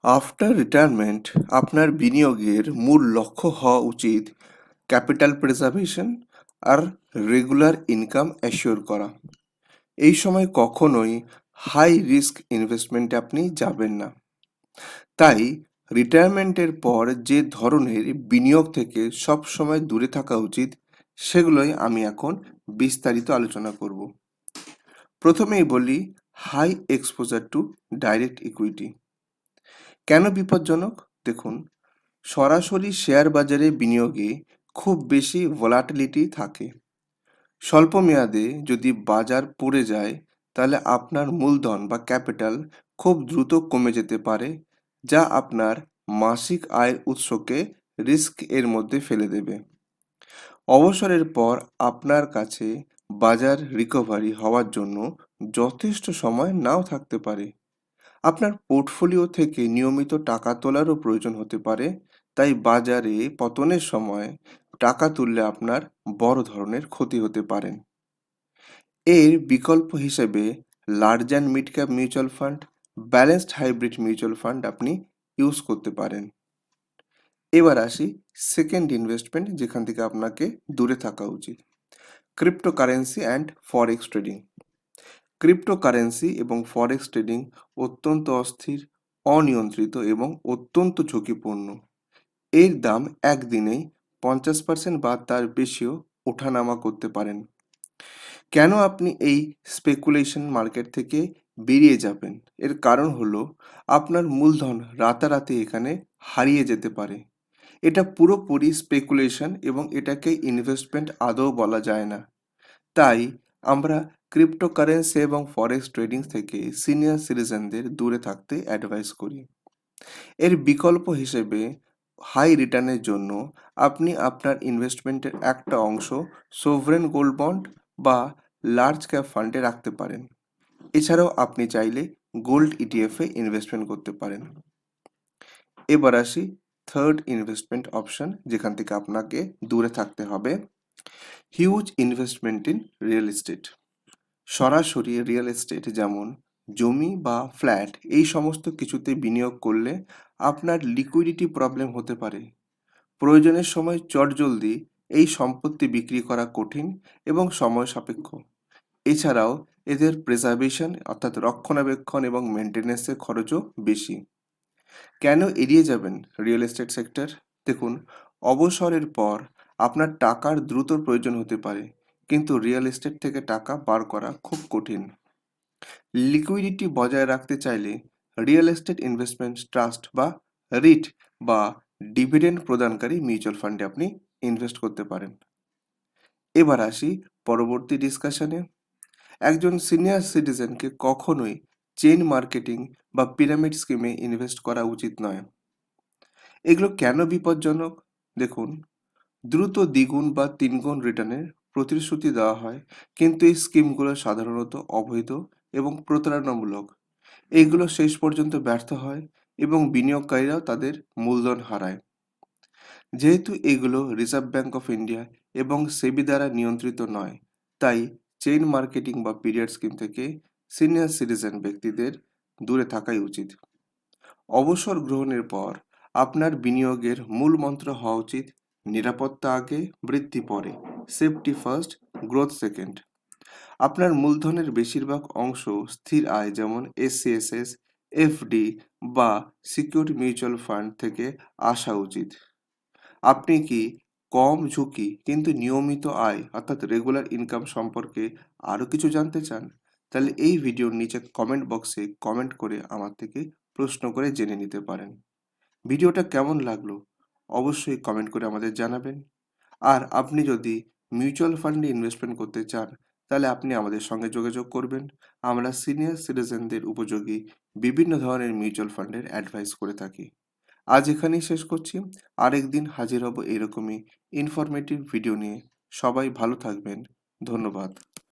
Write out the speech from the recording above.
After retirement আপনার বিনিয়োগের মূল লক্ষ্য হওয়া উচিত ক্যাপিটাল প্রিজার্ভেশন আর রেগুলার ইনকাম অ্যাসিওর করা। এই সময় কখনোই হাই রিস্ক ইনভেস্টমেন্টে আপনি যাবেন না। তাই রিটায়ারমেন্টের পর যে ধরনের বিনিয়োগ থেকে সব সময় দূরে থাকা উচিত সেগুলোই আমি এখন বিস্তারিত আলোচনা করব। প্রথমেই বলি high exposure to direct equity. কেন বিপজ্জনক? দেখুন, সরাসরি শেয়ার বাজারে বিনিয়োগে খুব বেশি ভোলাটিলিটি থাকে। স্বল্প মেয়াদে যদি বাজার পড়ে যায় তাহলে আপনার মূলধন বা ক্যাপিটাল খুব দ্রুত কমে যেতে পারে, যা আপনার মাসিক আয়ের উৎসকে রিস্ক এর মধ্যে ফেলে দেবে। অবসরের পর আপনার কাছে বাজার রিকভারি হওয়ার জন্য যথেষ্ট সময় নাও থাকতে পারে। আপনার পোর্টফোলিও থেকে নিয়মিত টাকা তোলারও প্রয়োজন হতে পারে, তাই বাজারে পতনের সময় টাকা তুললে আপনার বড় ধরনের ক্ষতি হতে পারেন। এর বিকল্প হিসেবে large and mid cap mutual fund, balanced hybrid mutual fund আপনি ইউজ করতে পারেন। এবার আসি সেকেন্ড ইনভেস্টমেন্ট, যেখান থেকে আপনাকে দূরে থাকা উচিত, cryptocurrency and forex trading. Cryptocurrency এবং ফরেক্স ট্রেডিং অত্যন্ত অস্থির, অনিয়ন্ত্রিত এবং অত্যন্ত ঝুঁকিপূর্ণ। এর দাম একদিনেই 50% বা তার বেশিও ওঠানামা করতে পারেন। কেন আপনি এই স্পেকুলেশন মার্কেট থেকে বেরিয়ে যাবেন? এর কারণ হলো আপনার মূলধন রাতারাতি এখানে হারিয়ে যেতে পারে। এটা পুরোপুরি স্পেকুলেশন এবং এটাকে ইনভেস্টমেন্ট আদৌ বলা যায় না। তাই আমরা ক্রিপ্টোকারেন্সি এবং ফরেক্স ট্রেডিং থেকে সিনিয়র সিটিজেনদের দূরে থাকতে অ্যাডভাইস করি। এর বিকল্প হিসেবে হাই রিটার্নের জন্য আপনি আপনার ইনভেস্টমেন্টের একটা অংশ সোভরেন গোল্ড বন্ড বা লার্জ ক্যাপ ফান্ডে রাখতে পারেন। এছাড়াও আপনি চাইলে গোল্ড ইটিএফে ইনভেস্টমেন্ট করতে পারেন। এবার আসি থার্ড ইনভেস্টমেন্ট অপশন, যেখান থেকে আপনাকে দূরে থাকতে হবে, huge investment in real estate. সরাসরি রিয়েল এস্টেট যেমন জমি বা ফ্ল্যাট এই সমস্ত কিছুতে বিনিয়োগ করলে আপনার লিকুইডিটি প্রবলেম হতে পারে। প্রয়োজনের সময় চটজলদি এই সম্পত্তি বিক্রি করা কঠিন এবং সময় সাপেক্ষ। এছাড়াও এদের প্রিজার্ভেশন অর্থাৎ রক্ষণাবেক্ষণ এবং মেনটেন্যান্সের খরচও বেশি। কেন এড়িয়ে যাবেন রিয়েল এস্টেট সেক্টর? দেখুন, অবসরের পর আপনার টাকার দ্রুত প্রয়োজন হতে পারে, কিন্তু রিয়েল এস্টেট থেকে টাকা বার করা খুব কঠিন। লিকুইডিটি বজায় রাখতে চাইলে রিয়েল এস্টেট ইনভেস্টমেন্ট ট্রাস্ট বা রিট বা ডিভিডেন্ড প্রদানকারী মিউচুয়াল ফান্ডে আপনি ইনভেস্ট করতে পারেন। এবার আসি পরবর্তী ডিসকাশনে। একজন সিনিয়র সিটিজেনকে কখনোই চেইন মার্কেটিং বা পিরামিড স্কিমে ইনভেস্ট করা উচিত নয়। এগুলো কেন বিপজ্জনক? দেখুন, দ্রুত দ্বিগুণ বা তিনগুণ রিটার্নের প্রতিশ্রুতি দেওয়া হয়, কিন্তু এই স্কিমগুলো সাধারণত অবৈধ এবং প্রতারণামূলক। এগুলো শেষ পর্যন্ত ব্যর্থ হয় এবং বিনিয়োগকারীরাও তাদের মূলধন হারায়। যেহেতু এগুলো রিজার্ভ ব্যাঙ্ক অফ ইন্ডিয়া এবং সেবি দ্বারা নিয়ন্ত্রিত নয়, তাই চেইন মার্কেটিং বা পিরিয়ড স্কিম থেকে সিনিয়র সিটিজেন ব্যক্তিদের দূরে থাকাই উচিত। অবসর গ্রহণের পর আপনার বিনিয়োগের মূল মন্ত্র হওয়া উচিত নিরাপত্তা আগে, বৃদ্ধি পরে, সেফটি ফার্স্ট, গ্রোথ সেকেন্ড। আপনার মূলধনের বেশিরভাগ অংশ স্থির আয় যেমন এসসিএসএস, এফডি বা সিকিউর মিউচুয়াল ফান্ড থেকে আসা উচিত। আপনি কি কম ঝুঁকি কিন্তু নিয়মিত আয় অর্থাৎ রেগুলার ইনকাম সম্পর্কে আরও কিছু জানতে চান? তাহলে এই ভিডিওর নিচে কমেন্ট বক্সে কমেন্ট করে আমার থেকে প্রশ্ন করে জেনে নিতে পারেন। ভিডিওটা কেমন লাগলো অবশ্যই কমেন্ট করে আমাদের জানাবেন। আর আপনি যদি মিউচুয়াল ফান্ডে ইনভেস্টমেন্ট করতে চান তাহলে আপনি আমাদের সঙ্গে যোগাযোগ করবেন। আমরা সিনিয়র সিটিজেনদের উপযোগী বিভিন্ন ধরনের মিউচুয়াল ফান্ডের অ্যাডভাইস করে থাকি। আজ এখানেই শেষ করছি। আরেকদিন হাজির হব এরকমই ইনফরমেটিভ ভিডিও নিয়ে। সবাই ভালো থাকবেন। ধন্যবাদ।